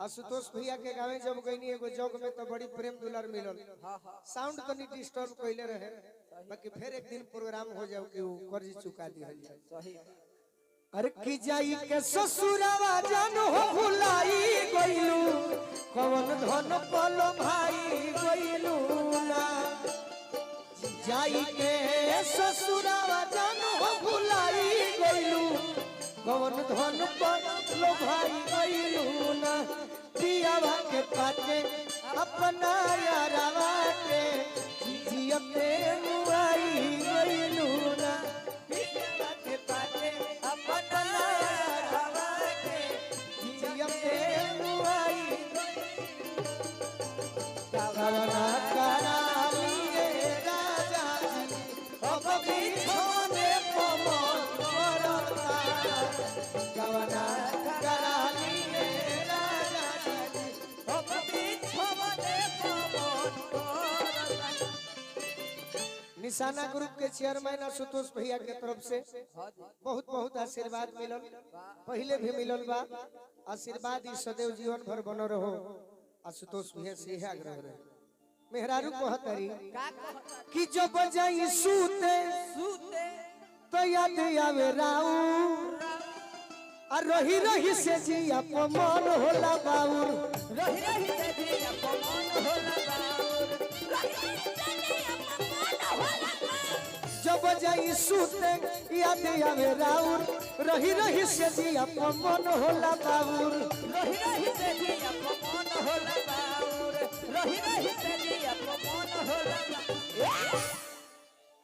आशुतोष भैया के गावे जब गईनी एगो जग में तो बड़ी प्रेम दुलार मिलल। साउंड तो नहीं डिस्टर्ब कइले रहे, बाकी फिर एक दिन प्रोग्राम हो जाओ कि वो कर्ज चुका दिहल जाए। सही अरे की जाई के ससुरवा जान हो भुलाई गइलू, कौन धन पलो भाई गइलू ना। जाई के ससुरवा जान हो भुलाई गइलू, कौन धन पलो भाई गइलू ना। पियावा के पाके अपना यारवा के जियते मुआई गइलू ना। पियावा के पाके अपना यारवा के जियते मुआई गवना करा लिए राजा जी अब बिछोने पवन करता। गवना करा लिए राजा जी अब बिछोने पवन करता। निशाना ग्रुप के चेयरमैन आशुतोष भैया के तरफ से बहुत बहुत आशीर्वाद मिलल, पहले भी मिलल बा। आशीर्वाद ही सदैव जीवन भर बनो रहो। आशुतोष भैया से यह आग्रह रहे। मेहरारू कहतरी कि जब जाई सूते तो याद आवे राऊ, और रही रही से जिया मन होला बाउर। रही रही से जिया मन होला बाउर। जब जाई सूते याद आवे राउर, रही रही से जिया मन होला बाउर। रही रही से जिया मन होला बाउर। रही रही से जिया मन होला।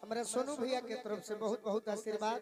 हमरा सोनू भैया के तरफ से बहुत बहुत आशीर्वाद।